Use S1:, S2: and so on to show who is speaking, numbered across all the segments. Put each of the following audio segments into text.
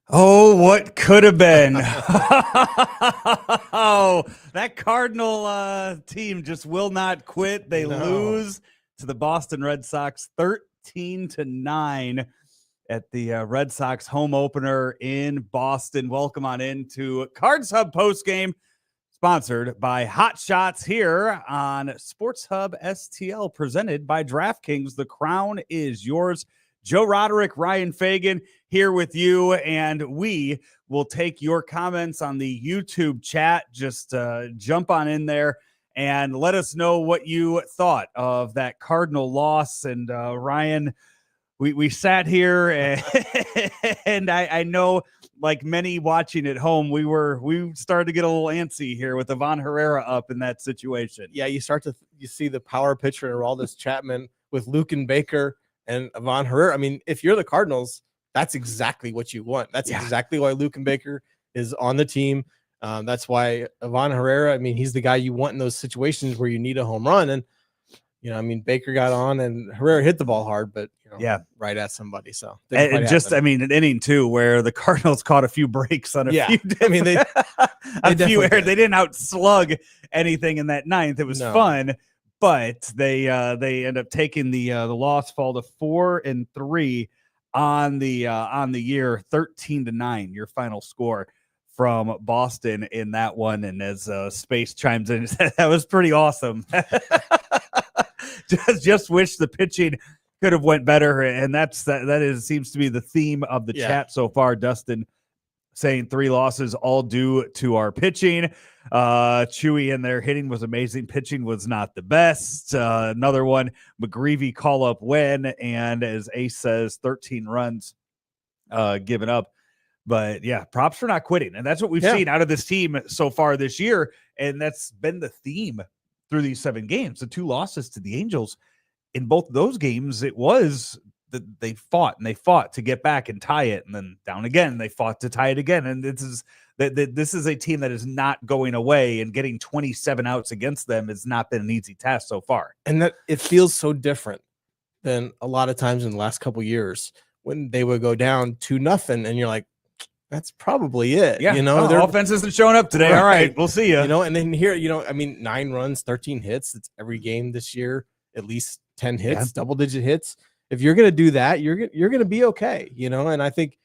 S1: Oh, what could have been. Oh, that Cardinal team just will not quit. They lose to the Boston Red Sox 13-9 at the Red Sox home opener in Boston. Welcome on into Cards Hub Postgame, sponsored by Hot Shots here on Sports Hub STL, presented by DraftKings. The crown is yours. Joe Roderick, Ryan Fagan here with you, and we will take your comments on the YouTube chat. Just jump on in there and let us know what you thought of that Cardinal loss. And Ryan, we sat here and I know, like many watching at home, we started to get a little antsy here with Ivan Herrera up in that situation.
S2: Yeah, you see the power pitcher and Aroldis Chapman with Luke and Baker and Ivan Herrera. I mean, if you're the Cardinals, that's exactly what you want. That's exactly why Luke and Baker is on the team. That's why Ivan Herrera, I mean, he's the guy you want in those situations where you need a home run. And, I mean, Baker got on and Herrera hit the ball hard, but, right at somebody. So,
S1: and just, happen. I mean, an inning too, where the Cardinals caught a few breaks on a few.
S2: I mean, they
S1: didn't outslug anything in that ninth. It was fun. But they end up taking the loss, fall to 4-3 on the year, 13-9, your final score from Boston in that one. And as Space chimes in, that was pretty awesome. just wish the pitching could have went better, and that seems to be the theme of the chat so far. Dustin saying 3 losses all due to our pitching. Chewy and their hitting was amazing. Pitching was not the best. Another one, McGreevy call up win. And as Ace says, 13 runs given up. But yeah, props for not quitting. And that's what we've seen out of this team so far this year. And that's been the theme through these 7 games. The 2 losses to the Angels, in both of those games, it was that they fought to get back and tie it, and then down again. They fought to tie it again. And this is a team that is not going away, and getting 27 outs against them has not been an easy task so far.
S2: And that it feels so different than a lot of times in the last couple of years when they would go down 2-0, and you're like, that's probably it.
S1: Yeah, their offense isn't showing up today. Right. All right, we'll see you.
S2: And then here, I mean, 9 runs, 13 hits. It's every game this year, at least 10 hits, double-digit hits. If you're going to do that, you're going to be okay, and I think,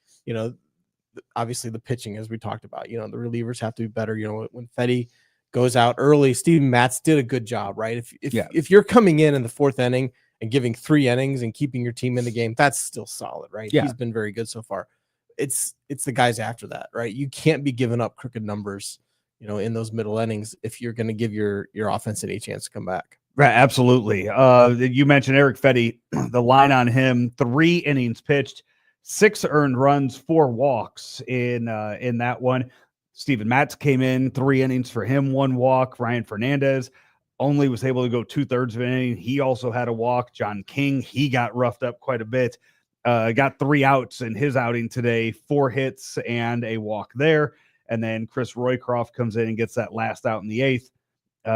S2: obviously the pitching, as we talked about, the relievers have to be better. When Fedde goes out early, Steven Matz did a good job, right? If you're coming in the 4th inning and giving 3 innings and keeping your team in the game, that's still solid, right? Yeah. He's been very good so far. It's the guys after that, right? You can't be giving up crooked numbers, in those middle innings if you're going to give your offense any chance to come back.
S1: Right, absolutely. You mentioned Erick Fedde. The line on him: 3 innings pitched, 6 earned runs, 4 walks in that one. Steven Matz came in, 3 innings for him, 1 walk. Ryan Fernandez only was able to go 2/3 of an inning. He also had a walk. John King, he got roughed up quite a bit. Got 3 outs in his outing today, 4 hits and a walk there. And then Chris Roycroft comes in and gets that last out in the 8th.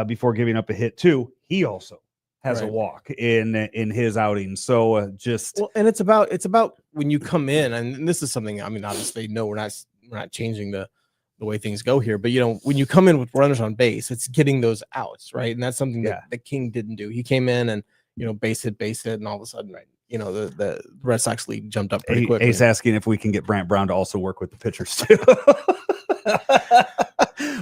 S1: Before giving up a hit too. He also has a walk in his outing. So
S2: and it's about when you come in, and this is something, I mean, obviously, no, we're not changing the way things go here, but when you come in with runners on base, it's getting those outs, right? And that's something that the King didn't do. He came in and base hit, and all of a sudden, right, the Red Sox lead jumped up pretty quickly.
S1: Ace asking if we can get Brant Brown to also work with the pitchers too.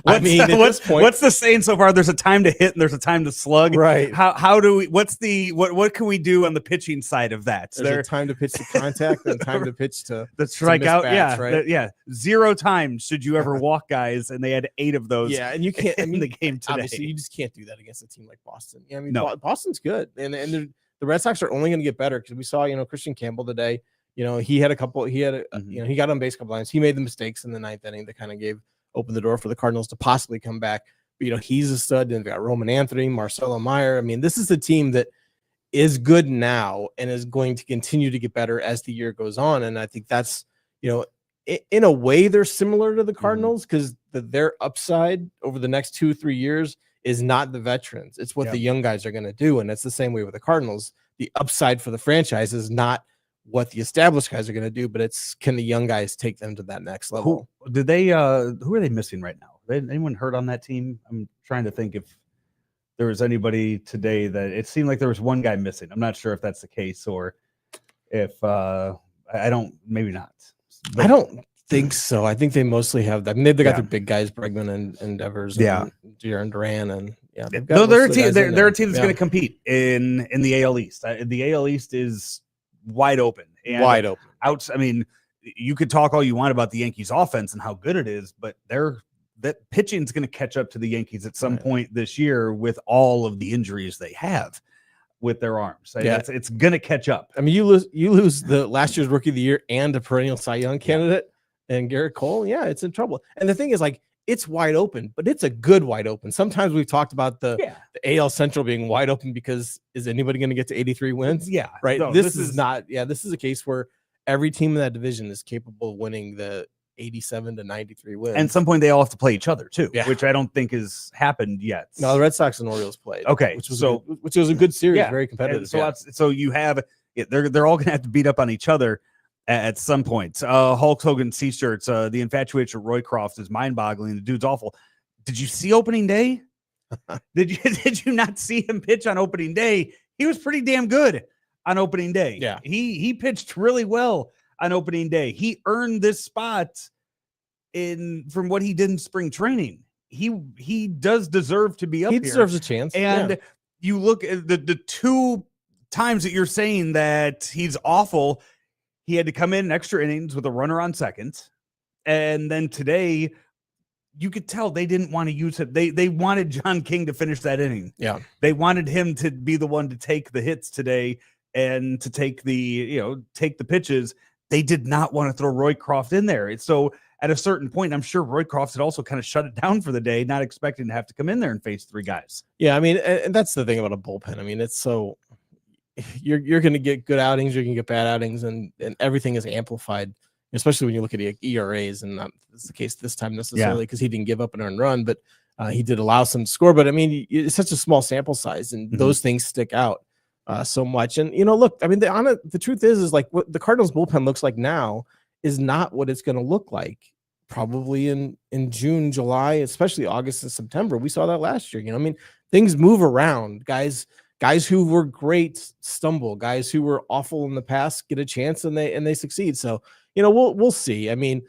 S1: What's the saying so far? There's a time to hit and there's a time to slug.
S2: Right.
S1: How do we? What can we do on the pitching side of that?
S2: There's a time to pitch to contact and time to pitch to
S1: the strikeout.
S2: Right?
S1: 0 times should you ever walk guys, and they had 8 of those.
S2: Yeah, and you can't
S1: in the game today.
S2: Obviously, you just can't do that against a team like Boston. Yeah, I mean, Boston's good, and the Red Sox are only going to get better because we saw Christian Campbell today. He had a couple. He had he got on base a couple times. He made the mistakes in the 9th inning that kind of opened the door for the Cardinals to possibly come back. But, he's a stud. And they've got Roman Anthony, Marcelo Meyer. I mean, this is a team that is good now and is going to continue to get better as the year goes on. And I think that's, in a way, they're similar to the Cardinals because their upside over the next 2-3 years is not the veterans. It's what the young guys are going to do. And it's the same way with the Cardinals. The upside for the franchise is not what the established guys are going to do, but it's can the young guys take them to that next level?
S1: Who are they missing right now? Anyone hurt on that team? I'm trying to think if there was anybody today that it seemed like there was one guy missing. I'm not sure if that's the case or if I don't, maybe not.
S2: I don't think so. I think they mostly have that. I mean, they've got their big guys, Bregman and Devers, and Jaron Duran, and
S1: no, they're a team. They're a team that's going to compete in the AL East. The AL East is wide open. And
S2: wide open.
S1: I mean, you could talk all you want about the Yankees offense and how good it is, but that pitching is going to catch up to the Yankees at some point this year with all of the injuries they have with their arms. It's going to catch up.
S2: I mean, you lose the last year's Rookie of the Year and a perennial Cy Young candidate and Garrett Cole. Yeah, it's in trouble. And the thing is, like, it's wide open, but it's a good wide open. Sometimes we've talked about the AL Central being wide open because is anybody going to get to 83 wins?
S1: Yeah,
S2: right. No, this is not. Yeah, this is a case where every team in that division is capable of winning the 87 to 93 wins.
S1: And at some point they all have to play each other too, which I don't think has happened yet.
S2: No, the Red Sox and Orioles played.
S1: Okay,
S2: which was a good series, very competitive.
S1: And so you have they're all going to have to beat up on each other at some point. Hulk Hogan t-shirts. The infatuation of Roycroft is mind-boggling. The dude's awful. Did you see opening day? Did you not see him pitch on opening day? He was pretty damn good on opening day.
S2: Yeah,
S1: he pitched really well on opening day. He earned this spot from what he did in spring training. He does deserve to be up here.
S2: He deserves a chance.
S1: And you look at the two times that you're saying that he's awful. He had to come in extra innings with a runner on second. And then today, you could tell they didn't want to use it. They wanted John King to finish that inning.
S2: Yeah.
S1: They wanted him to be the one to take the hits today and to take the pitches. They did not want to throw Roycroft in there. So at a certain point, I'm sure Roycroft had also kind of shut it down for the day, not expecting to have to come in there and face three guys.
S2: Yeah, I mean, and that's the thing about a bullpen. I mean, it's so you're going to get good outings, you're going to get bad outings, and everything is amplified, especially when you look at ERAs. And not that's the case this time necessarily because he didn't give up an earned run, but he did allow some to score. But I mean, it's such a small sample size, and those things stick out so much. And look, I mean, the truth is like what the Cardinals bullpen looks like now is not what it's going to look like probably in June, July, especially August and September. We saw that last year. I mean, things move around. Guys who were great stumble. Guys who were awful in the past get a chance and they succeed. So we'll see. I mean,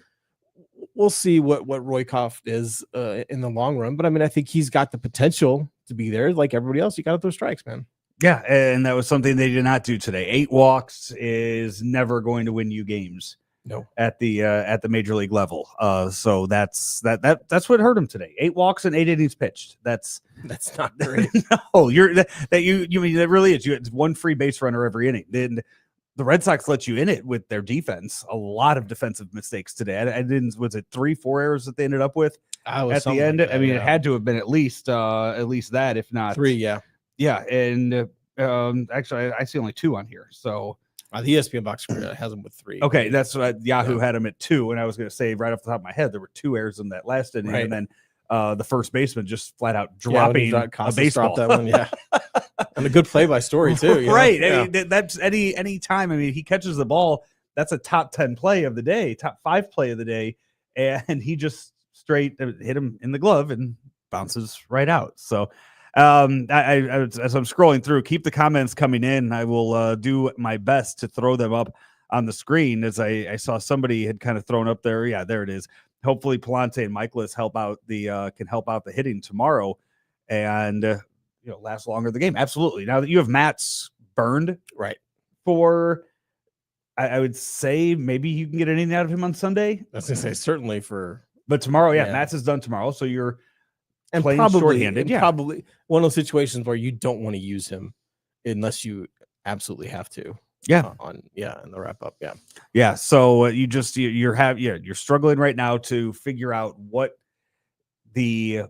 S2: we'll see what Roycroft is in the long run. But I mean, I think he's got the potential to be there. Like everybody else, you got to throw strikes, man.
S1: Yeah, and that was something they did not do today. 8 walks is never going to win you games.
S2: No,
S1: at the major league level. So that's what hurt him today. 8 walks and 8 innings pitched. That's
S2: not great.
S1: No, you mean that really is. You had one free base runner every inning. Then the Red Sox let you in it with their defense. A lot of defensive mistakes today. Was it 3-4 errors that they ended up with at the end? Like that, I mean, it had to have been at least that, if not
S2: 3. Yeah.
S1: And actually, I see only 2 on here. So.
S2: The ESPN box score has them with 3.
S1: Okay, that's what Yahoo had him at 2, and I was going to say right off the top of my head there were 2 errors in that last inning, and then the first baseman just flat out dropping a baseball.
S2: That one, and a good play by Story too.
S1: Right, yeah. I mean, that's any time. I mean, he catches the ball. That's a top 10 play of the day, top 5 play of the day, and he just straight hit him in the glove and bounces right out. So. As I'm scrolling through, keep the comments coming in. I will do my best to throw them up on the screen. As I saw somebody had kind of thrown up there. Yeah, there it is. Hopefully Palante and Michaelis can help out the hitting tomorrow and last longer the game. Absolutely. Now that you have Matt's burned
S2: right
S1: for, I would say maybe you can get anything out of him on Sunday.
S2: I was gonna say certainly
S1: but tomorrow, Matt's is done tomorrow, so you're.
S2: And probably one of those situations where you don't want to use him unless you absolutely have to.
S1: Yeah.
S2: In the wrap up. Yeah.
S1: Yeah. So you're struggling right now to figure out what the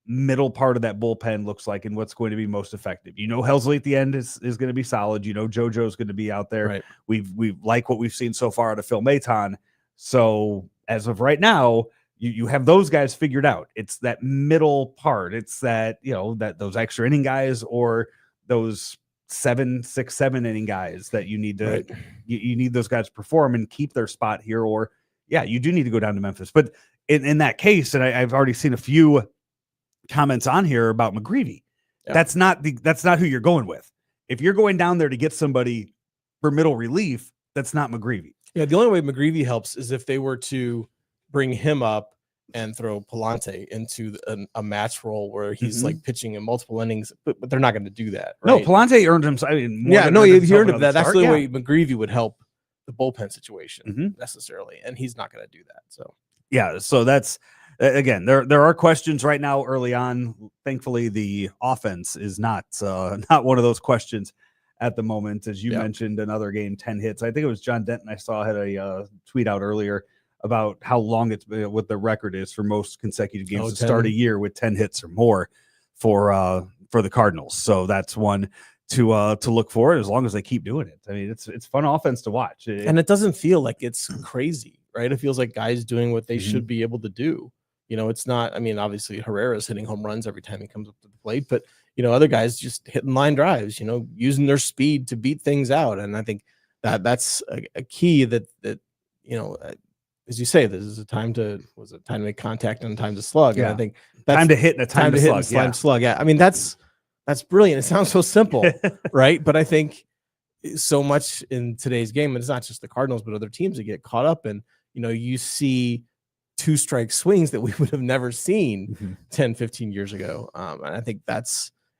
S1: middle part of that bullpen looks like and what's going to be most effective. Helsley at the end is going to be solid. JoJo's going to be out there.
S2: Right.
S1: We've like what we've seen so far out of Phil Maton. So as of right now, you have those guys figured out. It's that middle part. It's that, those extra inning guys or those 6, 7 inning guys that you need to you need those guys to perform and keep their spot here, or you do need to go down to Memphis. But in that case, and I've already seen a few comments on here about McGreevy. Yeah. That's not who you're going with. If you're going down there to get somebody for middle relief, that's not McGreevy.
S2: Yeah, the only way McGreevy helps is if they were to bring him up and throw Palante into a match role where he's like pitching in multiple innings, but they're not going to do that. Right?
S1: No, Palante earned him. He
S2: earned him that. That's the way McGreevy would help the bullpen situation necessarily, and he's not going to do that. So that's again, there are questions right now early on. Thankfully, the offense is not one of those questions
S1: at the moment. As you mentioned, another game, 10 hits. I think it was John Denton I saw had a tweet out earlier about how long it's been, what the record is for most consecutive games to start a year with 10 hits or more for the Cardinals. So that's one to look for, as long as they keep doing it. I mean, it's fun offense to watch.
S2: And it doesn't feel like it's crazy, right? It feels like guys doing what they should be able to do. You know, it's not, I mean, obviously Herrera's hitting home runs every time he comes up to the plate, but other guys just hitting line drives, using their speed to beat things out. And I think that's a key that as you say, this is a time to make contact and a time to slug. Yeah. And I think that's
S1: time to hit and a time to slug.
S2: Time to slug. Yeah. I mean, that's brilliant. It sounds so simple, right? But I think so much in today's game, and it's not just the Cardinals, but other teams that get caught up in, you see 2-strike swings that we would have never seen 10, 15 years ago. And I think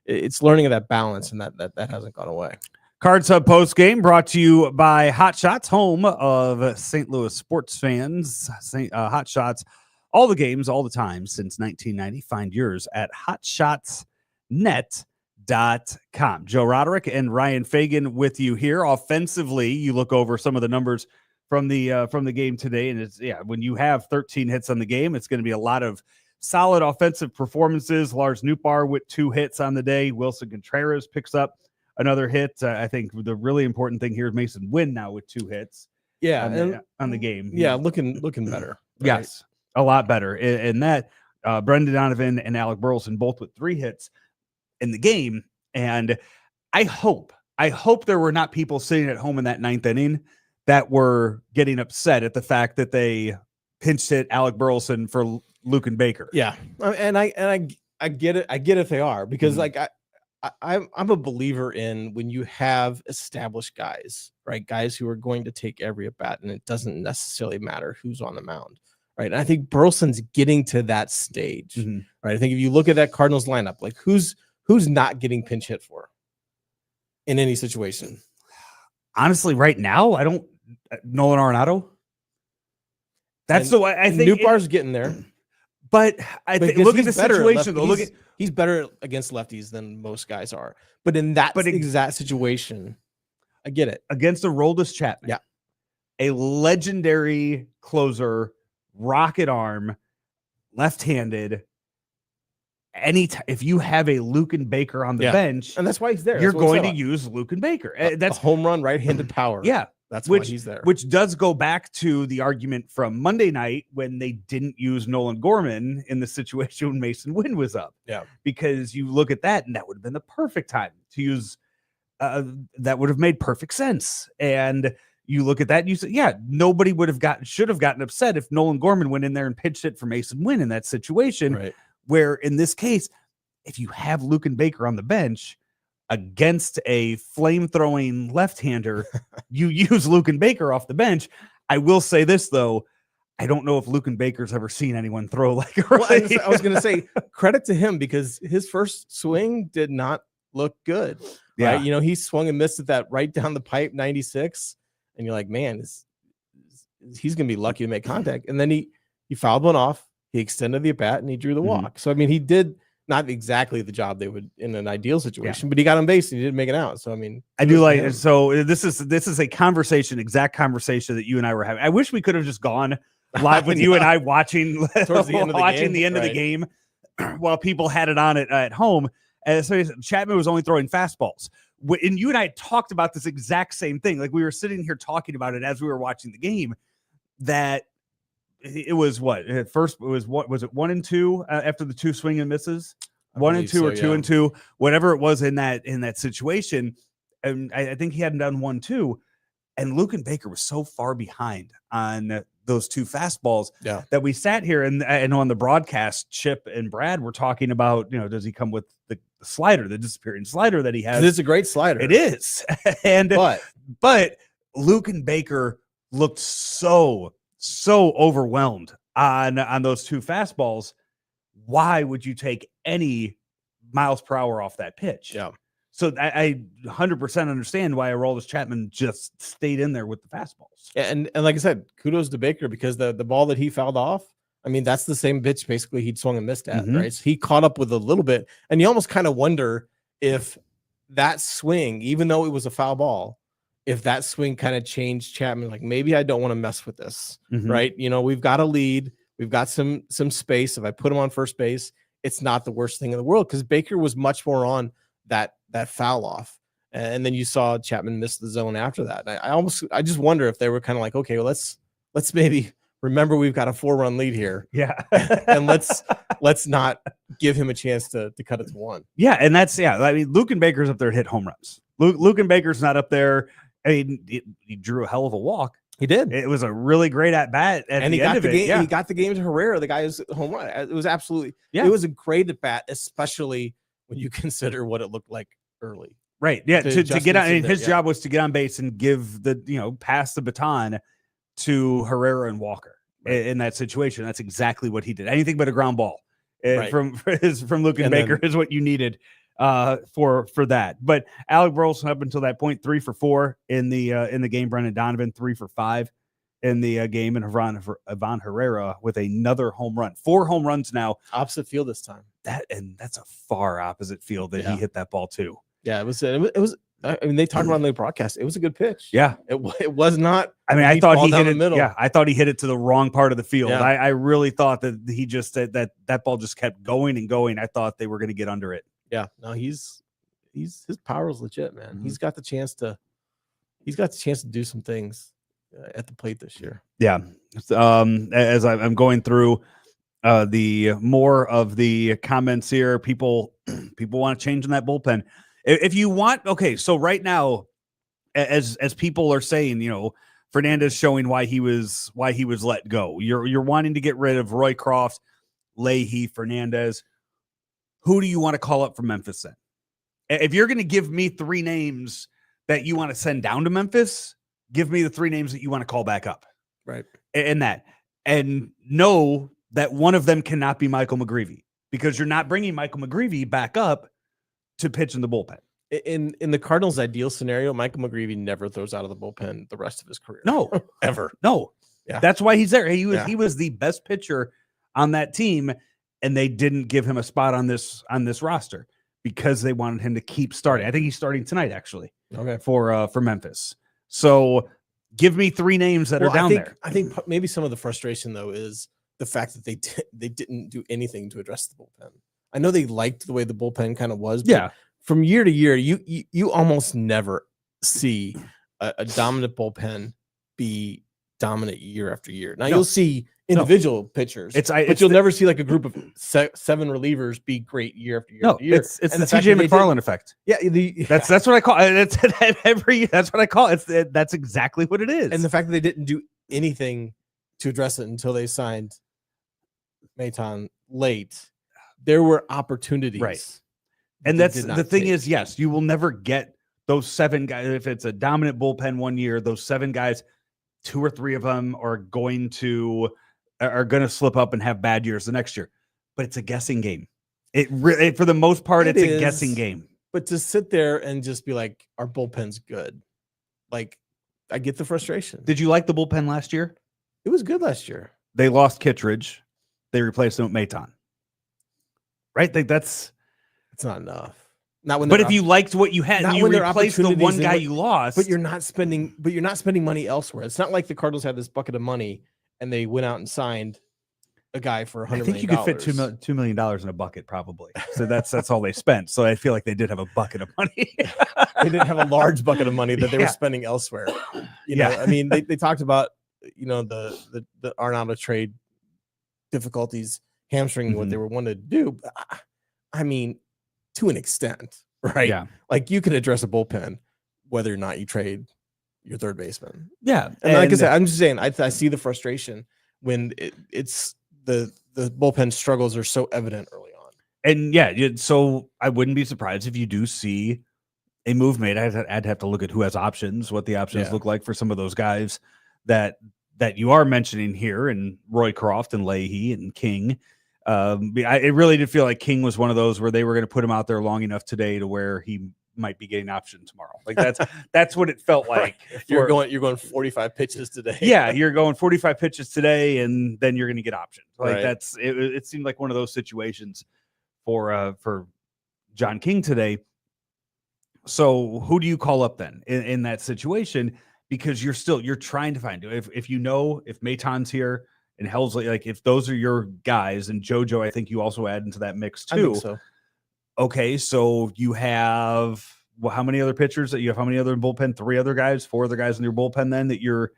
S2: it's learning of that balance, and that hasn't gone away.
S1: Cards Hub Post Game brought to you by Hot Shots, home of St. Louis sports fans. Hot Shots, all the games, all the time since 1990. Find yours at hotshotsnet.com. Joe Roderick and Ryan Fagan with you here. Offensively, you look over some of the numbers from the game today, and it's when you have 13 hits on the game, it's going to be a lot of solid offensive performances. Lars Nootbaar with 2 hits on the day. Wilson Contreras picks up another hit. I think the really important thing here is Mason Wynn now with 2 hits. On the game.
S2: Yeah, looking better.
S1: Right? Yes, a lot better. And that Brendan Donovan and Alec Burleson both with 3 hits in the game. And I hope there were not people sitting at home in that 9th inning that were getting upset at the fact that they pinch hit Alec Burleson for Luke and Baker.
S2: Yeah, and I get it. I get if they are, because I'm a believer in when you have established guys, right? Guys who are going to take every at bat, and it doesn't necessarily matter who's on the mound, right? And I think Burleson's getting to that stage, right? I think if you look at that Cardinals lineup, like who's not getting pinch hit for in any situation?
S1: Honestly, right now, I don't. Nolan Arenado. That's the way I think.
S2: Nootbaar's getting there,
S1: but I think look at the situation. Though,
S2: he's better against lefties than most guys are. But in that exact situation, I get it.
S1: Against Aroldis Chapman, a legendary closer, rocket arm, left-handed. If you have a Luke and Baker on the bench,
S2: and that's why he's there,
S1: you're going to use Luke and Baker. That's
S2: a home run, right-handed power.
S1: Yeah.
S2: That's why he's there.
S1: Which does go back to the argument from Monday night when they didn't use Nolan Gorman in the situation when Mason Wynn was up.
S2: Yeah.
S1: Because you look at that, and that would have been the perfect time to use that would have made perfect sense. And you look at that and you say, nobody should have gotten upset if Nolan Gorman went in there and pitched it for Mason Wynn in that situation.
S2: Right.
S1: Where in this case, if you have Luke and Baker on the bench against a flame-throwing left-hander, you use Luke and Baker off the bench. I will say this, though. I don't know if Luke and Baker's ever seen anyone throw like
S2: I was going to say, credit to him, because his first swing did not look good.
S1: Yeah.
S2: Right? He swung and missed at that right down the pipe 96, and you're like, man, he's going to be lucky to make contact. And then he fouled one off, he extended the at-bat, and he drew the walk. So, I mean, he did not exactly the job they would in an ideal situation, but he got on base and he didn't make it out. So, I mean,
S1: I do like it. So this is a exact conversation that you and I were having. I wish we could have just gone live with you and I watching towards the end of the game while people had it on at home. And so Chapman was only throwing fastballs. And you and I talked about this exact same thing. Like we were sitting here talking about it as we were watching the game, that it was at first, what was it 1 and 2 after the 2 swing and misses? 1 and 2 or 2 and 2, whatever it was in that situation. and I think he hadn't done one too. And Luken Baker was so far behind on those two fastballs that we sat here and on the broadcast, Chip and Brad were talking about, does he come with the slider, the disappearing slider that he has?
S2: It's a great slider.
S1: It is. But Luken Baker looked so overwhelmed on those two fastballs. Why would you take any miles per hour off that pitch?
S2: Yeah.
S1: So I 100% understand why Aroldis Chapman just stayed in there with the fastballs.
S2: And like I said, kudos to Baker, because the ball that he fouled off, I mean, that's the same pitch basically he'd swung and missed at, right? So he caught up with a little bit, and you almost kind of wonder if that swing, even though it was a foul ball, if that swing kind of changed Chapman, like maybe I don't want to mess with this, right? We've got a lead, we've got some space. If I put him on first base, it's not the worst thing in the world, because Baker was much more on that foul off, and then you saw Chapman miss the zone after that. I just wonder if they were kind of like, okay, well, let's maybe remember we've got a 4-run lead here, and let's not give him a chance to cut it to 1.
S1: And that's I mean, Luken Baker's up there hit home runs. Luken Baker's not up there. I mean, he drew a hell of a walk.
S2: He did.
S1: It was a really great at bat, and
S2: he got the game. He got the game to Herrera, the guy who's home run. It was absolutely. It was a great at bat, especially when you consider what it looked like early.
S1: Right. Yeah. To get on, and his job was to get on base and give pass the baton to Herrera and Walker in that situation. That's exactly what he did. Anything but a ground ball from Luken Baker is what you needed for that. But Alec Burleson up until that point, 3 for 4 in the game. Brendan Donovan 3 for 5 in the game, and Ivan Herrera with another home run. 4 home runs now.
S2: Opposite field this time.
S1: That's a far opposite field that he hit that ball too.
S2: Yeah, it was. I mean, they talked about on the broadcast. It was a good pitch.
S1: Yeah,
S2: it was not.
S1: I mean, I thought he hit it.
S2: Middle.
S1: Yeah, I thought he hit it to the wrong part of the field.
S2: Yeah.
S1: I really thought that he just that ball just kept going and going. I thought they were going to get under it.
S2: Yeah, no, his power is legit, man. He's got the chance to do some things at the plate this year. Yeah.
S1: As I'm going through the more of the comments here, people want to change in that bullpen. If you want, okay, so right now, as people are saying, Fernandez showing why he was let go. You're wanting to get rid of Roycroft, Leahy, Fernandez. Who do you want to call up from Memphis then? If you're going to give me 3 names that you want to send down to Memphis, give me the 3 names that you want to call back up.
S2: Right.
S1: And know that one of them cannot be Michael McGreevy, because you're not bringing Michael McGreevy back up to pitch in the bullpen.
S2: In the Cardinals' ideal scenario, Michael McGreevy never throws out of the bullpen the rest of his career.
S1: No,
S2: ever.
S1: No.
S2: Yeah.
S1: That's why he's there. He was the best pitcher on that team, and they didn't give him a spot on this roster because they wanted him to keep starting. I think he's starting tonight, actually.
S2: Okay.
S1: For Memphis. So give me 3 names that are down there.
S2: I think maybe some of the frustration though is the fact that they didn't do anything to address the bullpen. I know they liked the way the bullpen kind of was. But from year to year, you almost never see a dominant bullpen be dominant year after year. Now you'll see individual pitchers, but you'll never see like a group of 7 relievers be great year after year. No, after year.
S1: It's the TJ McFarland effect.
S2: Yeah,
S1: that's what I call it. That's what I call it. That's exactly what it is.
S2: And the fact that they didn't do anything to address it until they signed Maton late, there were opportunities,
S1: right? And that's the thing is, yes, you will never get those 7 guys. If it's a dominant bullpen one year, those 7 guys, 2 or 3 of them are going to slip up and have bad years the next year. But it's a guessing game. It really, for the most part, it's a guessing game.
S2: But to sit there and just be like, our bullpen's good, like, I get the frustration.
S1: Did you like the bullpen last year?
S2: It was good last year.
S1: They lost Kittredge. They replaced him with Maton. Right? It's
S2: not enough. Not when.
S1: But if you liked what you had, and you replaced the one guy you lost.
S2: But you're not spending money elsewhere. It's not like the Cardinals had this bucket of money and they went out and signed a guy for $100 million.
S1: I think you could fit $2 million in a bucket, probably. So that's all they spent. So I feel like they did have a bucket of money.
S2: They didn't have a large bucket of money that they were spending elsewhere. I mean, they talked about the Arenado trade difficulties hamstringing what they were wanting to do. But I mean, to an extent, right?
S1: Yeah.
S2: Like you can address a bullpen whether or not you trade your third baseman.
S1: Yeah.
S2: And like I said, I'm just saying, I see the frustration when it's the bullpen struggles are so evident early on.
S1: And yeah, so I wouldn't be surprised if you do see a move made. I'd have to look at who has options, what the options look like for some of those guys that you are mentioning here, and Roycroft and Leahy and King. It really did feel like King was one of those where they were going to put him out there long enough today to where he might be getting option tomorrow. Like that's what it felt like.
S2: You're going 45 pitches today.
S1: Yeah, you're going 45 pitches today, and then you're going to get options. Like
S2: right.
S1: It seemed like one of those situations for John King today. So who do you call up then in that situation? Because you're trying to find if Maton's here and Helsley, like if those are your guys, and JoJo, I think you also add into that mix too.
S2: I think so.
S1: Okay, so you have how many other pitchers that you have? How many other in bullpen? 4 other guys in your bullpen then that you're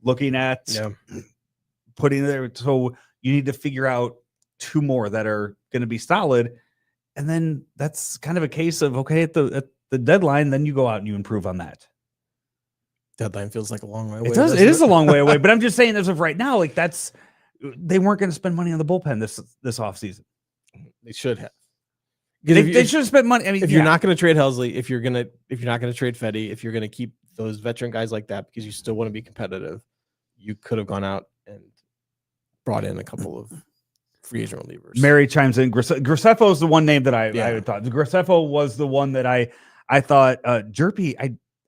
S1: looking at putting there. So you need to figure out 2 more that are going to be solid, and then that's kind of a case of okay at the deadline. Then you go out and you improve on that.
S2: Deadline feels like a long way away.
S1: It does. It is a long way away. But I'm just saying, as of right now, like they weren't going to spend money on the bullpen this offseason.
S2: They should have.
S1: They should have spent money. I mean,
S2: if you're not going to trade Helsley, if you're not going to trade Fedde, if you're going to keep those veteran guys like that because you still want to be competitive, you could have gone out and brought in a couple of free agent relievers.
S1: Mary chimes in. Graceffo is the one name that I thought. Graceffo was the one that I thought. Jerpy,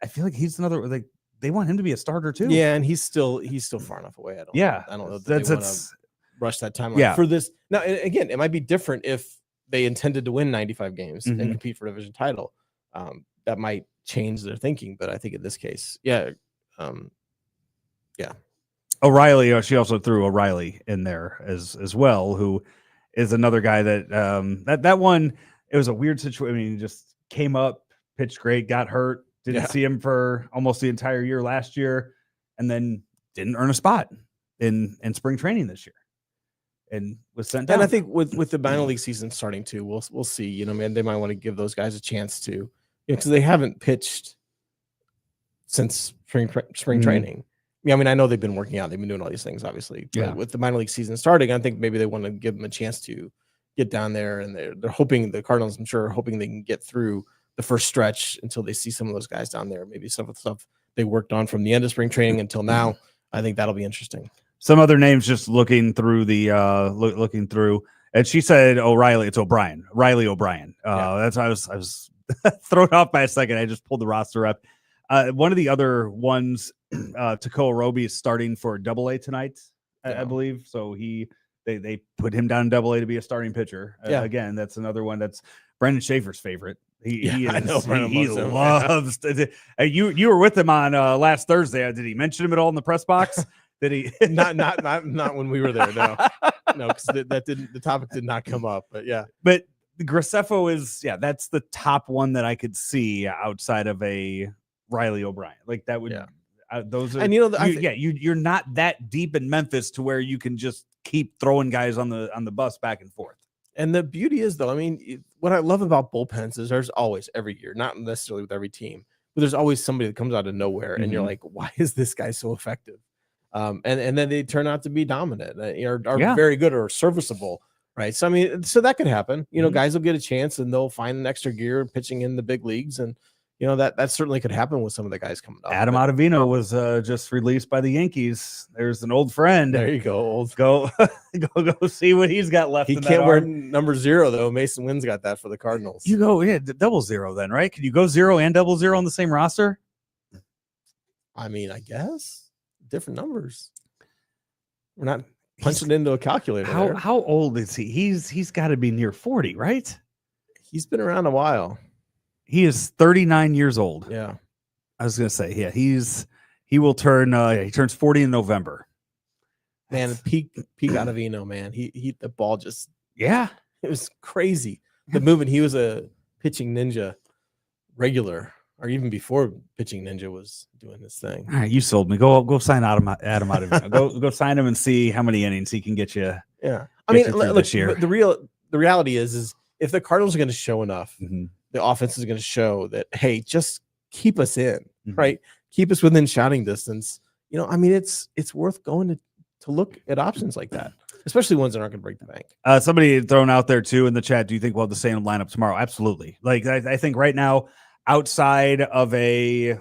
S1: I feel like he's another. Like they want him to be a starter too.
S2: Yeah, and he's still far enough away. I don't know that they want to rush that timeline for this. Now, again, it might be different if they intended to win 95 games and compete for a division title. That might change their thinking, but I think in this case,
S1: O'Reilly, she also threw O'Reilly in there as well, who is another guy that that one, it was a weird situation. I mean, he just came up, pitched great, got hurt, didn't see him for almost the entire year last year, and then didn't earn a spot in spring training this year. And was sent down.
S2: And I think with the minor league season starting too, we'll see. You know, man, they might want to give those guys a chance to, because they haven't pitched since spring training. Yeah, I mean, I know they've been working out, they've been doing all these things, obviously. But with the minor league season starting, I think maybe they want to give them a chance to get down there, and they're hoping the Cardinals, I'm sure, are hoping they can get through the first stretch until they see some of those guys down there. Maybe some of the stuff they worked on from the end of spring training until now. I think that'll be interesting.
S1: Some other names just looking through looking through, and she said O'Reilly. It's O'Brien, Riley O'Brien. That's why I was thrown off by a second. I just pulled the roster up. One of the other ones, Takoa Roby is starting for Double-A tonight, I believe. So they put him down in Double-A to be a starting pitcher. Again, that's another one that's Brendan Schaefer's favorite. He loves. You were with him on last Thursday. Did he mention him at all in the press box? Did he?
S2: not when we were there. No, because the topic did not come up. But yeah,
S1: but Graceffo is that's the top one that I could see outside of a Riley O'Brien. Like that would those are, and you're not that deep in Memphis to where you can just keep throwing guys on the bus back and forth.
S2: And the beauty is, though, I mean, what I love about bullpens is there's always every year, not necessarily with every team, but there's always somebody that comes out of nowhere, and you're like, why is this guy so effective? And then they turn out to be dominant, are very good or serviceable, right? So I mean, so that could happen. You know, guys will get a chance and they'll find an extra gear pitching in the big leagues, and you know that certainly could happen with some of the guys coming up.
S1: Adam Ottavino was just released by the Yankees. There's an old friend.
S2: There you go,
S1: go see what he's got left.
S2: He can't wear number 0 though. Mason Wynn's got that for the Cardinals.
S1: You go double 0 then, right? Can you go 0 and double 0 on the same roster?
S2: I mean, I guess different numbers. We're not punching into a calculator.
S1: How old is he? He's got to be near 40, right?
S2: He's been around a while.
S1: He is 39 years old.
S2: Yeah.
S1: I was going to say, he will turn, he turns 40 in November.
S2: Man, peak Ottavino, man. He hit the ball just,
S1: it
S2: was crazy. The movement, he was a pitching ninja regular, or even before pitching ninja was doing this thing.
S1: All right, you sold me. Go sign Adam Ottavino. go sign him and see how many innings he can get you.
S2: Yeah. I mean, look, this year. The reality is if the Cardinals are going to show enough, the offense is going to show that, hey, just keep us in, right? Keep us within shouting distance. You know, I mean, it's worth going to look at options like that, especially ones that aren't going to break the bank.
S1: Somebody had thrown out there too in the chat, do you think we'll have the same lineup tomorrow? Absolutely. Like I think right now, outside of a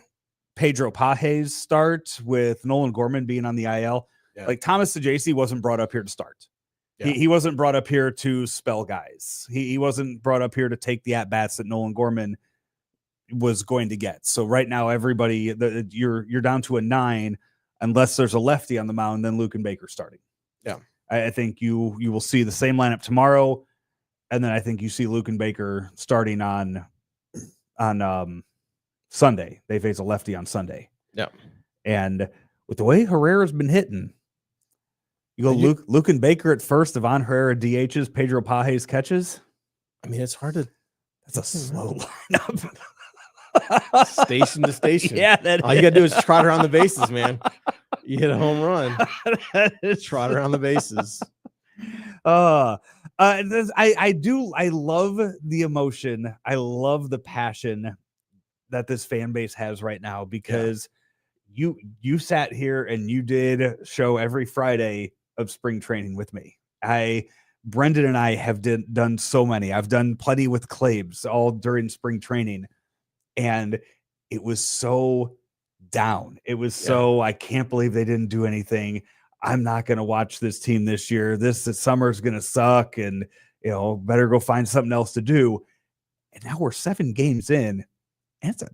S1: Pedro Pages start with Nolan Gorman being on the IL, like Thomas Sajaci wasn't brought up here to start. He wasn't brought up here to spell guys. He wasn't brought up here to take the at-bats that Nolan Gorman was going to get. So right now, everybody, you're down to a 9, unless there's a lefty on the mound, then Luke and Baker starting.
S2: Yeah.
S1: I think you will see the same lineup tomorrow, and then I think you see Luke and Baker starting on Sunday. They face a lefty on Sunday.
S2: Yeah.
S1: And with the way Herrera's been hitting, you go Luke and Baker at first, Ivan Herrera DHs, Pedro Pages catches.
S2: I mean, it's hard to.
S1: That's a slow lineup.
S2: Station to station.
S1: Yeah,
S2: all you gotta do is trot around the bases, man. You hit a home run. Trot around the bases.
S1: I love the emotion. I love the passion that this fan base has right now, because you sat here and you did show every Friday of spring training with me. Brendan and I have done so many. I've done plenty with Claibs all during spring training, and it was so down. It was so, I can't believe they didn't do anything. I'm not going to watch this team this year. This summer's going to suck, and better go find something else to do. And now we're 7 games in, and it's a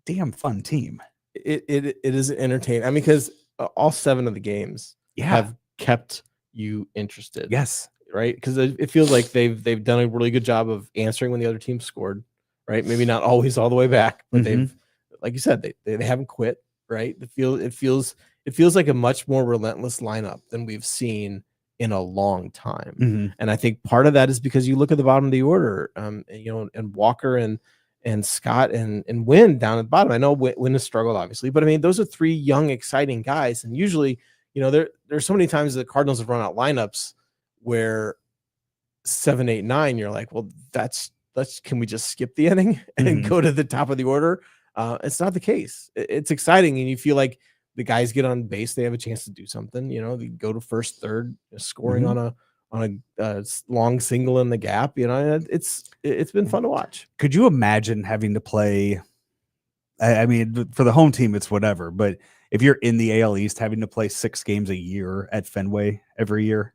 S1: damn fun team.
S2: It is entertaining. I mean, because all 7 of the games have kept you interested.
S1: Yes.
S2: Right. Because it feels like they've done a really good job of answering when the other team scored. Right. Maybe not always all the way back, but they've, like you said, they haven't quit. Right. It feels like a much more relentless lineup than we've seen in a long time. And I think part of that is because you look at the bottom of the order, and Walker and Scott and Wynn down at the bottom. I know Wynn has struggled, obviously, but I mean, those are 3 young, exciting guys. And usually, there's so many times the Cardinals have run out lineups where 7, 8, 9, you're like, well, can we just skip the inning and go to the top of the order? It's not the case. It's exciting. And you feel like the guys get on base, they have a chance to do something, they go to first, third, scoring on a long single in the gap. It's been fun to watch.
S1: Could you imagine having to play? I mean, for the home team, it's whatever. But if you're in the AL East, having to play 6 games a year at Fenway every year,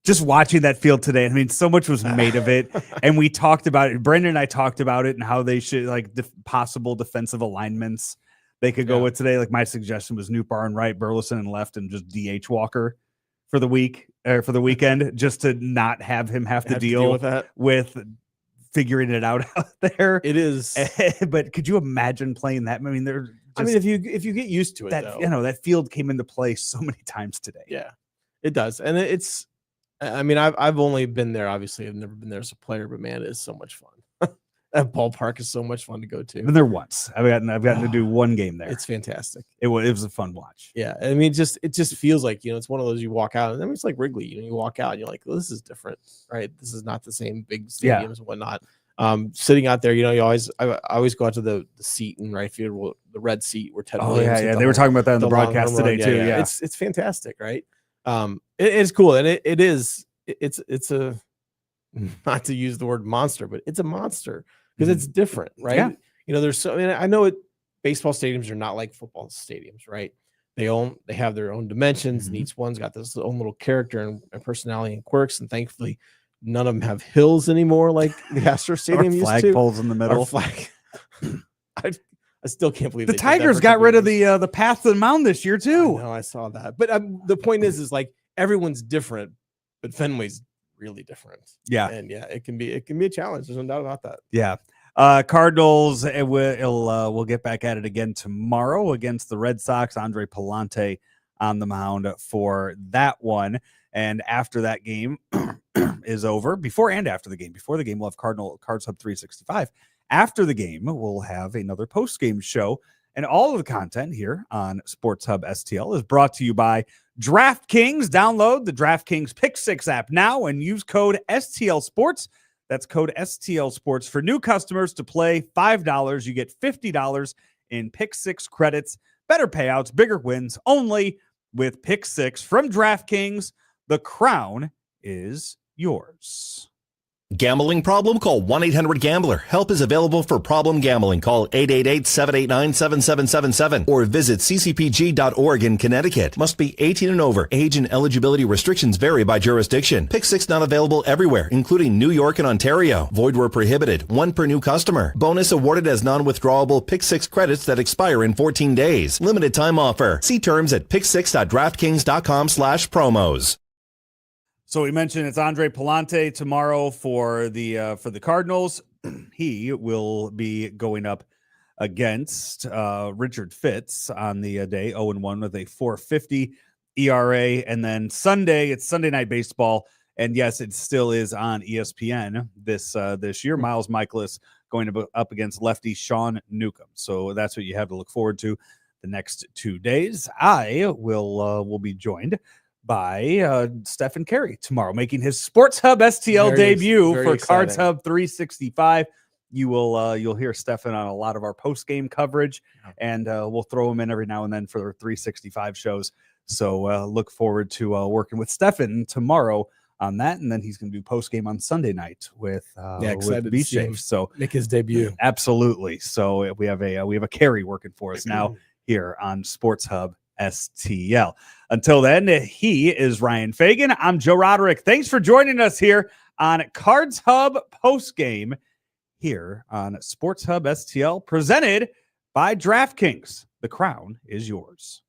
S1: just watching that field today, I mean, so much was made of it. And we talked about it. Brendan and I talked about it and how they should, like, possible defensive alignments they could go with today. Like, my suggestion was Newbar and right, Burleson and left, and just DH Walker for the weekend, just to not have him have to deal with figuring it out there.
S2: It is.
S1: But could you imagine playing that? I mean,
S2: if you get used to it,
S1: that field came into play so many times today.
S2: Yeah, it does. And it's, I mean, I've only been there. Obviously, I've never been there as a player, but man, it is so much fun. That ballpark is so much fun to go to.
S1: I've been there once. I've gotten to do 1 game there.
S2: It's fantastic.
S1: It was a fun watch.
S2: Yeah, I mean, it just feels like, it's one of those, you walk out, and I mean, it's like Wrigley. You walk out and you're like, well, this is different, right? This is not the same big stadiums and whatnot. Sitting out there, I always go out to the seat in right field, the red seat where Ted Williams.
S1: Yeah. They were talking about that in the broadcast today too. Yeah.
S2: It's fantastic, right? It's cool, and it's a, not to use the word monster, but it's a monster because it's different, right?
S1: Yeah.
S2: There's so, I mean, I know baseball stadiums are not like football stadiums, right? They have their own dimensions, and each one's got this own little character and personality and quirks, and thankfully none of them have hills anymore like the Astro Stadium used to.
S1: Flagpoles in the middle.
S2: I still can't believe
S1: the Tigers got rid of the path to the mound this year too.
S2: No, I saw that. But the point is like everyone's different, but Fenway's really different.
S1: Yeah,
S2: and it can be a challenge. There's no doubt about that.
S1: Yeah. Cardinals, we'll get back at it again tomorrow against the Red Sox. Andre Palante on the mound for that one. And after that game is over, before the game, we'll have Cards Hub 365. After the game, we'll have another post-game show. And all of the content here on Sports Hub STL is brought to you by DraftKings. Download the DraftKings Pick 6 app now and use code STL Sports. That's code STL Sports for new customers to play $5. You get $50 in Pick 6 credits, better payouts, bigger wins, only with Pick 6 from DraftKings. The crown is yours.
S3: Gambling problem? Call 1-800-GAMBLER. Help is available for problem gambling. Call 888-789-7777 or visit ccpg.org in Connecticut. Must be 18 and over. Age and eligibility restrictions vary by jurisdiction. Pick 6 not available everywhere, including New York and Ontario. Void where prohibited. One per new customer. Bonus awarded as non-withdrawable Pick 6 credits that expire in 14 days. Limited time offer. See terms at pick6.draftkings.com/promos.
S1: So we mentioned it's Andre Palante tomorrow for the Cardinals. He will be going up against Richard Fitz on the day, 0-1 with a 4.50 ERA. And then Sunday, it's Sunday Night Baseball. And yes, it still is on ESPN this year. Miles Michaelis going up against lefty Sean Newcomb. So that's what you have to look forward to the next 2 days. I will be joined by Stephen Carey tomorrow, making his Sports Hub STL debut for exciting. Cards Hub 365. You'll hear Stephen on a lot of our post-game coverage, and we'll throw him in every now and then for the 365 shows. So look forward to working with Stephen tomorrow on that, and then he's going to do post-game on Sunday night with B-Shafe. So
S2: make his debut.
S1: Absolutely. So we have a Carey working for us now here on Sports Hub STL. Until then, he is Ryan Fagan. I'm Joe Roderick. Thanks for joining us here on Cards Hub Postgame here on Sports Hub STL, presented by DraftKings. The crown is yours.